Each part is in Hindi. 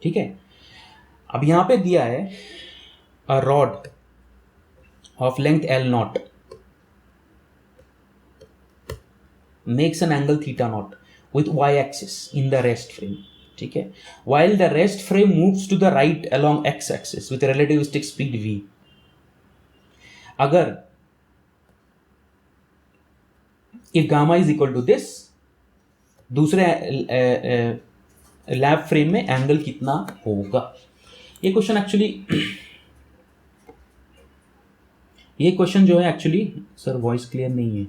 ठीक है। अब यहां पे दिया है a rod of length L not makes an angle theta naught with y axis in the rest frame. ठीक है, while the rest frame moves to the right along x axis with relativistic speed v. अगर if gamma is equal to this, दूसरे लैब फ्रेम में एंगल कितना होगा? ये क्वेश्चन एक्चुअली ये क्वेश्चन जो है एक्चुअली, सर वॉइस क्लियर नहीं है।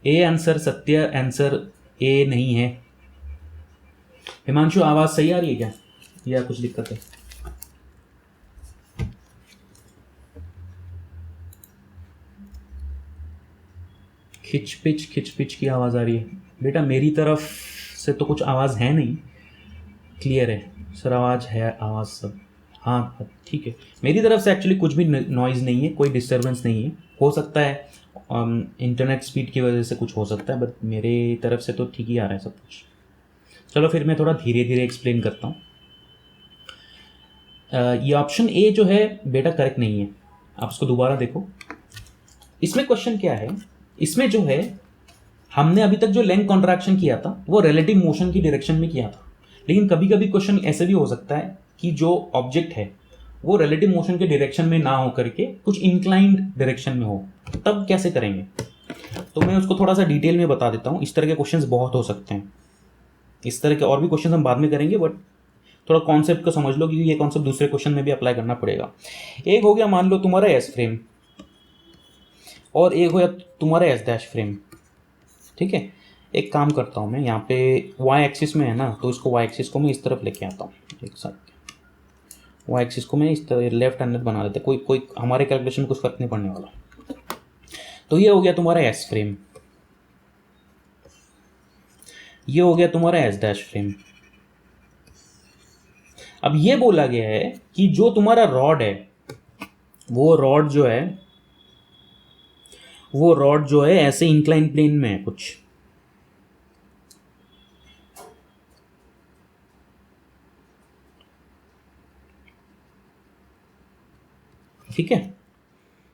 ए आंसर, सत्य आंसर ए नहीं है। हिमांशु आवाज सही आ रही है क्या, या कुछ दिक्कत है? खिच पिच की आवाज आ रही है बेटा। मेरी तरफ से तो कुछ आवाज है नहीं, क्लियर है सर, आवाज है, आवाज सब हाँ ठीक है। मेरी तरफ से एक्चुअली कुछ भी नॉइज नहीं है, कोई डिस्टर्बेंस नहीं है। हो सकता है इंटरनेट स्पीड की वजह से कुछ हो सकता है, बट मेरे तरफ से तो ठीक ही आ रहा है सब कुछ। चलो फिर मैं थोड़ा धीरे धीरे एक्सप्लेन करता हूँ। ये ऑप्शन ए जो है बेटा करेक्ट नहीं है, आप इसको दोबारा देखो। इसमें क्वेश्चन क्या है, इसमें जो है हमने अभी तक जो लेंथ कॉन्ट्रैक्शन किया था वो रिलेटिव मोशन की डायरेक्शन में किया था, लेकिन कभी कभी क्वेश्चन ऐसे भी हो सकता है कि जो ऑब्जेक्ट है वो रिलेटिव मोशन के डायरेक्शन में ना हो करके कुछ इंक्लाइंड डायरेक्शन में हो, तब कैसे करेंगे? तो मैं उसको थोड़ा सा डिटेल में बता देता हूँ। इस तरह के क्वेश्चंस बहुत हो सकते हैं, इस तरह के और भी क्वेश्चंस हम बाद में करेंगे, बट थोड़ा कॉन्सेप्ट को समझ लो क्योंकि ये कॉन्सेप्ट दूसरे क्वेश्चन में भी अप्लाई करना पड़ेगा। एक हो गया मान लो तुम्हारा एस फ्रेम, और एक हो गया तुम्हारा एस डैश फ्रेम। ठीक है, एक काम करता हूँ मैं, यहाँ पे वाई एक्सिस में है ना, तो इसको वाई एक्सिस को मैं इस तरफ लेके आता हूँ। एक साथ वाई एक्सिस को मैं इस तरह लेफ्ट हैंडेड बना लेते, कोई हमारे कैलकुलेशन में कुछ फर्क नहीं पड़ने वाला। तो ये हो गया तुम्हारा एस फ्रेम, ये हो गया तुम्हारा एस डैश फ्रेम। अब ये बोला गया है कि जो तुम्हारा रॉड है, वो रॉड जो है ऐसे इंक्लाइन प्लेन में है कुछ। ठीक है,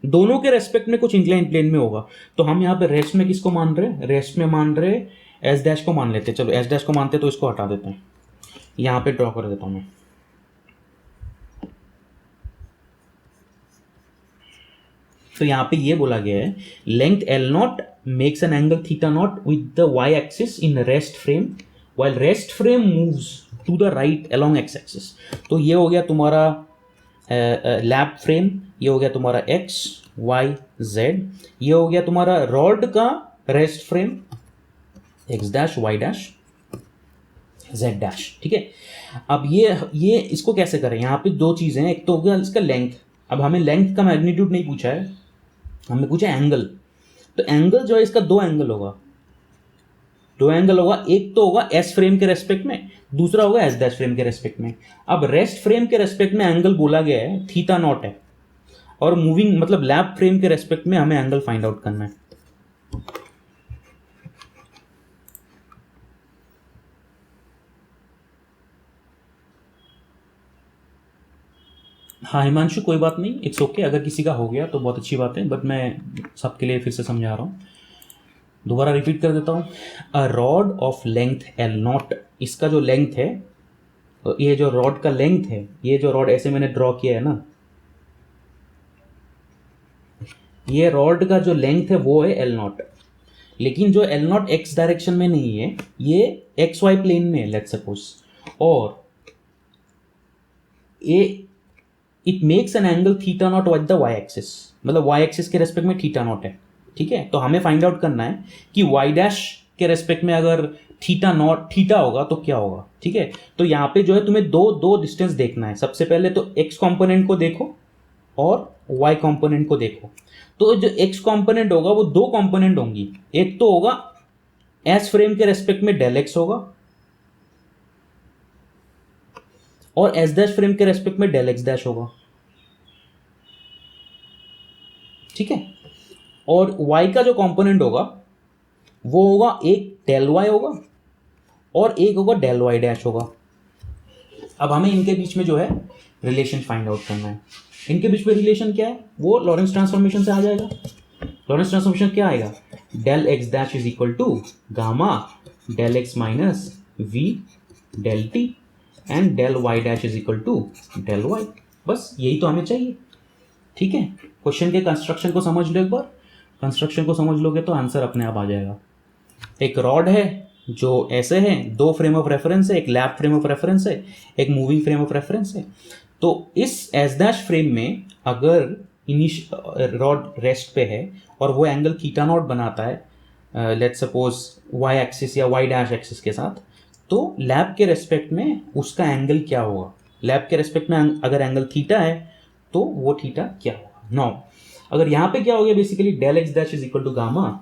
दोनों के रेस्पेक्ट में कुछ इंक्लाइन प्लेन में होगा। तो हम यहाँ पे रेस्ट में किसको मान रहे हैं? रेस्ट में मान रहे एस डैश को मान लेते हैं। चलो एस डैश को मानते तो इसको हटा देते हैं, यहाँ पे ड्रॉ कर देता हूं मैं। तो यहाँ पे ये बोला गया है length L nought makes an angle theta nought with the Y axis in rest frame while rest frame moves to the right along X axis. तो ये हो गया तुम्हारा लैब फ्रेम, ये हो गया तुम्हारा एक्स वाई जेड, ये हो गया तुम्हारा रॉड का rest frame X dash Y dash Z dash. ठीक है, अब ये इसको कैसे करें? यहाँ पे दो चीजें हैं, एक तो हो गया इसका लेंथ। अब हमें लेंथ का मैग्नीट्यूड नहीं पूछा है, हमें पूछा एंगल। तो एंगल जो है इसका दो एंगल होगा, एक तो होगा एस फ्रेम के रेस्पेक्ट में, दूसरा होगा एस डैश फ्रेम के रेस्पेक्ट में। अब रेस्ट फ्रेम के रेस्पेक्ट में एंगल बोला गया है थीटा नॉट है, और मूविंग मतलब लैब फ्रेम के रेस्पेक्ट में हमें एंगल फाइंड आउट करना है। हाँ हिमांशु कोई बात नहीं, इट्स ओके, अगर किसी का हो गया तो बहुत अच्छी बात है, बट मैं सबके लिए फिर से समझा रहा हूँ, दोबारा रिपीट कर देता हूँ। A rod of length L not, इसका जो लेंथ है, ये जो रॉड का लेंथ है, ये जो रॉड ऐसे मैंने ड्रॉ किया है ना, ये रॉड का जो लेंथ है वो है एल नॉट। लेकिन जो एल नॉट एक्स डायरेक्शन में नहीं है, ये एक्स वाई प्लेन में है लेट्स सपोज, और ये it makes an angle theta nought with the Y axis, मतलब वाई एक्सिस के रेस्पेक्ट में थीटा नॉट है। ठीक है, तो हमें फाइंड आउट करना है कि वाई डैश के रेस्पेक्ट में अगर थीटा होगा तो क्या होगा। ठीक है, तो यहाँ पे जो है तुम्हें दो डिस्टेंस देखना है। सबसे पहले तो एक्स कॉम्पोनेंट को देखो और वाई कॉम्पोनेंट को देखो। तो जो एक्स कॉम्पोनेंट होगा वो दो कॉम्पोनेंट होंगी, एक तो होगा एस फ्रेम के रेस्पेक्ट में डेल एक्स होगा, और एस डैश फ्रेम के रेस्पेक्ट में डेल एक्स डैश होगा। ठीक है, और y का जो कंपोनेंट होगा वो होगा एक डेल वाई होगा और एक होगा डेल वाई डैश होगा। अब हमें इनके बीच में जो है रिलेशन फाइंड आउट करना है। इनके बीच में रिलेशन क्या है, वो लॉरेंस ट्रांसफॉर्मेशन से आ जाएगा। लॉरेंस ट्रांसफॉर्मेशन क्या आएगा, del X dash is equal to gamma del X minus V del T and del Y dash is equal to del Y. बस यही तो हमें चाहिए। ठीक है, क्वेश्चन के कंस्ट्रक्शन को समझ लो एक बार। कंस्ट्रक्शन को समझ लोगे तो आंसर अपने आप आ जाएगा। एक रॉड है जो ऐसे है, दो फ्रेम ऑफ रेफरेंस है, एक लैब फ्रेम ऑफ रेफरेंस है, एक मूविंग फ्रेम ऑफ रेफरेंस है। तो इस एस डैश फ्रेम में अगर रॉड रेस्ट पे है और वो एंगल थीटा नॉट बनाता है, लेट्स सपोज वाई एक्सिस या वाई डैश एक्सिस के साथ, तो लैब के रेस्पेक्ट में उसका एंगल क्या होगा, लैब के रेस्पेक्ट में अगर एंगल थीटा है तो वो थीटा क्या होगा। नाउ अगर यहाँ पे क्या हो गया, basically del X dash is equal to gamma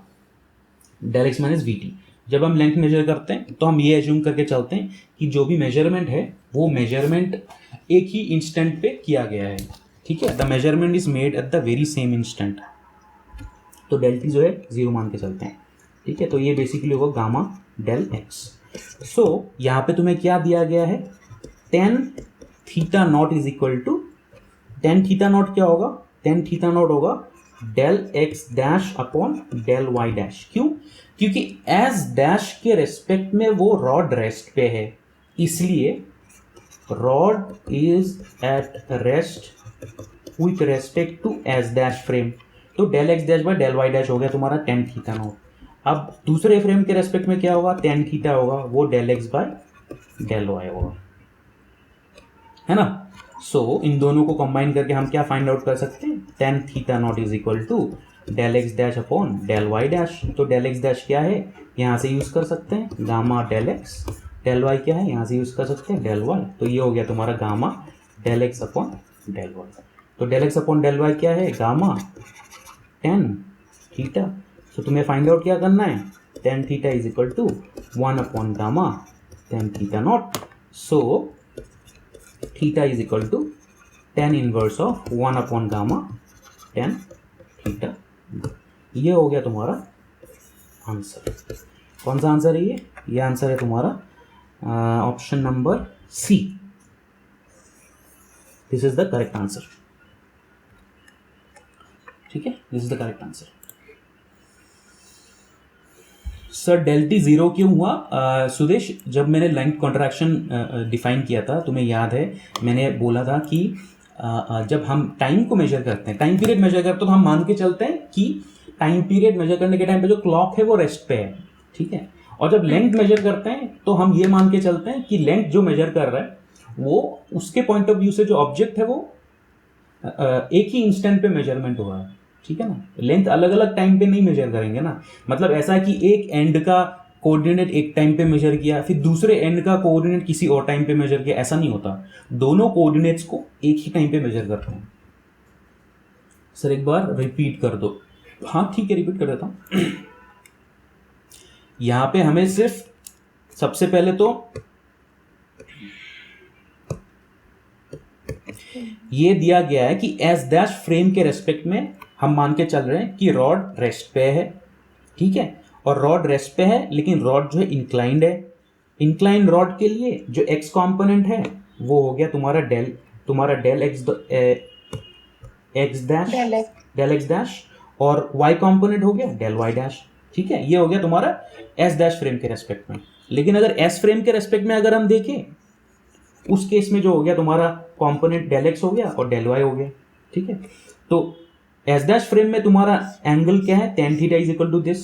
del X minus V T. जब हम लेंथ मेजर करते हैं तो हम ये एज्यूम करके चलते हैं कि जो भी मेजरमेंट है वो मेजरमेंट एक ही इंस्टेंट पे किया गया है। ठीक है, the measurement is made at the very same instant. तो डेल टी जो है 0 मान के चलते हैं। ठीक है, तो ये बेसिकली होगा गामा डेल एक्स। सो यहाँ पे तुम्हें क्या दिया गया है, tan theta nought is equal to, tan theta nought क्या होगा, टेन थीटा नॉट होगा del X dash upon del Y dash. क्यों, क्योंकि एस डैश के रेस्पेक्ट में वो रॉड रेस्ट पे है, इसलिए rod is at rest with respect to S dash frame. तो del X dash by del Y dash हो गया तुम्हारा टेन थीटा नॉट। अब दूसरे फ्रेम के रेस्पेक्ट में क्या होगा, टेन थीटा होगा, वो del X by del Y होगा, है ना। सो इन दोनों को कंबाइन करके हम क्या फाइंड आउट कर सकते हैं, tan theta nought is equal to del X dash upon del Y dash. तो डेल एक्स डैश क्या है, यहाँ से यूज कर सकते हैं gamma del X, del Y क्या है, यहाँ से यूज कर सकते हैं डेल वाई। तो ये हो गया तुम्हारा gamma del X upon del Y. तो del X upon del Y क्या है, गामा टेन थीटा। तो तुम्हें फाइंड आउट क्या करना है, tan theta is equal to 1 upon gamma tan theta nought. So theta is equal to tan inverse of 1 upon gamma tan theta. ये हो गया तुम्हारा आंसर। कौन सा आंसर है ये आंसर है तुम्हारा option number C. This is the correct answer. ठीक है, this is the correct answer. Sir del T zero क्यों हुआ, सुदेश, जब मैंने लेंथ कॉन्ट्रैक्शन डिफाइन किया था तुम्हें याद है, मैंने बोला था कि जब हम टाइम को मेजर करते हैं, टाइम पीरियड मेजर करते हैं, तो हम मान के चलते हैं कि टाइम पीरियड मेजर करने के टाइम पे जो क्लॉक है वो रेस्ट पे है। ठीक है, और जब लेंथ मेजर करते हैं तो हम ये मान के चलते हैं कि लेंथ जो मेजर कर रहा है वो उसके पॉइंट ऑफ व्यू से जो ऑब्जेक्ट है वो एक ही इंस्टेंट पे मेजरमेंट हो रहा है। ठीक है ना, लेंथ अलग अलग टाइम पे नहीं मेजर करेंगे ना। मतलब ऐसा कि एक एंड का कोऑर्डिनेट एक टाइम पे मेजर किया, फिर दूसरे एंड का कोऑर्डिनेट किसी और टाइम पे मेजर किया, ऐसा नहीं होता। दोनों कोऑर्डिनेट्स को एक ही टाइम पे मेजर करते हैं। सर एक बार रिपीट कर दो। हाँ ठीक है, रिपीट कर देता हूं। यहां पे हमें सिर्फ सबसे पहले तो ये दिया गया है कि एस डैश फ्रेम के रेस्पेक्ट में हम मान के चल रहे हैं कि रॉड रेस्ट पे है। ठीक है, और रॉड रेस्ट पे है लेकिन रॉड जो है इंक्लाइंड है। इंक्लाइंड रॉड के लिए जो एक्स कंपोनेंट है वो हो गया तुम्हारा डेल एक्स डैश और वाई कंपोनेंट हो गया डेल वाई डैश। ठीक है, ये हो गया तुम्हारा एस डैश फ्रेम के रेस्पेक्ट में। लेकिन अगर एस फ्रेम के रेस्पेक्ट में अगर हम देखें, उस केस में जो हो गया तुम्हारा कंपोनेंट डेल एक्स हो गया और डेल वाई हो गया। ठीक है, तो एस डैश फ्रेम में तुम्हारा एंगल क्या है, tan theta is equal to this,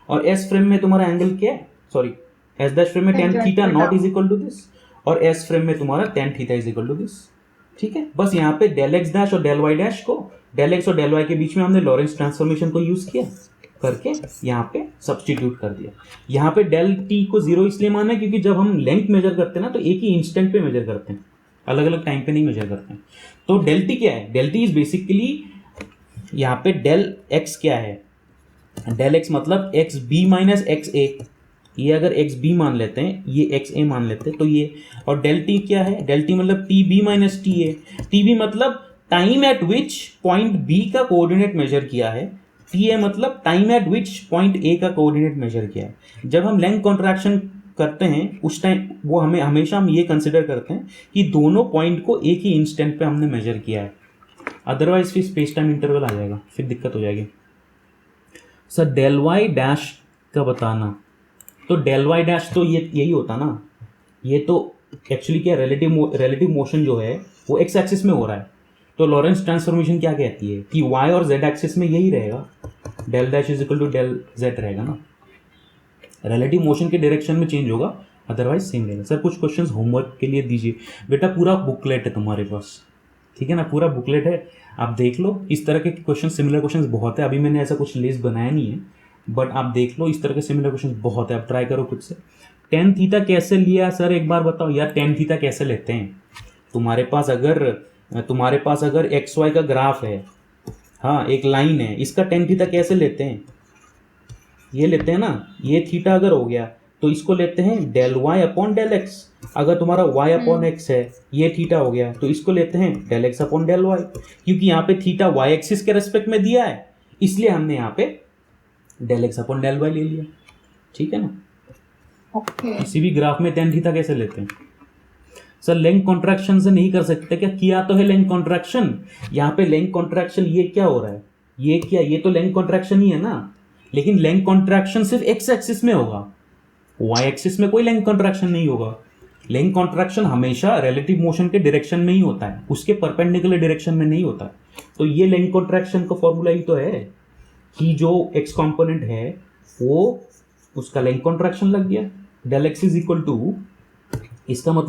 और एस फ्रेम में तुम्हारा एंगल क्या है, सॉरी एस डैश फ्रेम में tan theta nought is equal to this, और एस फ्रेम में तुम्हारा tan theta is equal to this. ठीक है, बस यहाँ पे डेल एक्स डैश और डेल वाई डैश को, डेल एक्स और डेल वाई के बीच में हमने लॉरेंस ट्रांसफॉर्मेशन को यूज किया करके यहाँ पे सब्स्टिट्यूट कर दिया। यहाँ पे डेल टी को जीरो इसलिए माना है क्योंकि जब हम लेंथ मेजर करते हैं ना तो एक ही इंस्टेंट पे मेजर करते हैं, अलग अलग टाइम पे नहीं मेजर करते हैं। तो डेल टी क्या है, डेल टी इज बेसिकली यहाँ पे डेल एक्स क्या है, डेल एक्स मतलब एक्स बी माइनस एक्स ए। ये अगर एक्स बी मान लेते हैं, ये एक्स ए मान लेते हैं, तो ये, और डेल टी क्या है, डेल टी मतलब T B minus T A. T B मतलब time at which point B का कोऑर्डिनेट मेजर किया है, टी ए मतलब time at which point A का कोऑर्डिनेट मेजर किया है। जब हम लेंथ कॉन्ट्रैक्शन करते हैं उस टाइम वो हमें हमेशा हम ये कंसिडर करते हैं कि दोनों पॉइंट को एक ही इंस्टेंट पे हमने मेजर किया है, अदरवाइज फिर स्पेस टाइम इंटरवल आ जाएगा, फिर दिक्कत हो जाएगी। सर डेल वाई डैश का बताना, तो डेल वाई डैश तो ये यही होता ना, ये तो एक्चुअली क्या रिलेटिव मोशन जो है वो एक्स एक्सिस में हो रहा है, तो लॉरेंस ट्रांसफॉर्मेशन क्या कहती है कि वाई और जेड एक्सिस में यही रहेगा, del dash is equal to del Z रहेगा ना, रिलेटिव मोशन के डायरेक्शन में चेंज होगा, अदरवाइज सेम रहेगा। सर कुछ क्वेश्चंस होमवर्क के लिए दीजिए बेटा, पूरा बुकलेट है तुम्हारे पास, ठीक है ना, पूरा बुकलेट है, आप देख लो। इस तरह के क्वेश्चन, सिमिलर क्वेश्चंस बहुत है, अभी मैंने ऐसा कुछ लिस्ट बनाया नहीं है, बट आप देख लो, इस तरह के सिमिलर क्वेश्चन बहुत है, आप ट्राई करो खुद से। टेन थीटा कैसे लिया सर, एक बार बताओ यार, टेन थीटा कैसे लेते हैं? तुम्हारे पास अगर एक्स वाई का ग्राफ है, हाँ एक लाइन है, इसका टेन थीटा कैसे लेते हैं? ये लेते हैं ना, ये थीटा अगर हो गया तो इसको लेते हैं del Y upon del X. अगर तुम्हारा वाई अपॉन एक्स है, ये थीटा हो गया, तो इसको लेते हैं del X upon del Y, क्योंकि यहाँ पे थीटा वाई एक्सिस के रेस्पेक्ट में दिया है, इसलिए हमने यहाँ पे del X upon del Y ले लिया, ठीक है ना। किसी भी ग्राफ में टेन थीटा कैसे लेते हैं? सर लेंथ कॉन्ट्रैक्शन से नहीं कर सकते क्या? किया तो है लेंथ कॉन्ट्रैक्शन, यहाँ पे लेंथ कॉन्ट्रैक्शन, ये क्या हो रहा है, ये क्या, ये तो लेंथ कॉन्ट्रैक्शन ही है ना, लेकिन लेंथ कॉन्ट्रैक्शन सिर्फ एक्स एक्सिस में होगा, वाई एक्सिस में कोई लेंथ कॉन्ट्रैक्शन नहीं होगा। लेंथ कॉन्ट्रैक्शन हमेशा रिलेटिव मोशन के डायरेक्शन में ही होता है, उसके परपेंडिकुलर डायरेक्शन में नहीं होता। तो ये लेंथ कॉन्ट्रैक्शन का फॉर्मूला ही तो है कि जो एक्स कंपोनेंट है वो उसका लेंथ कॉन्ट्रैक्शन लग गया, del X is equal to, इसका मतलब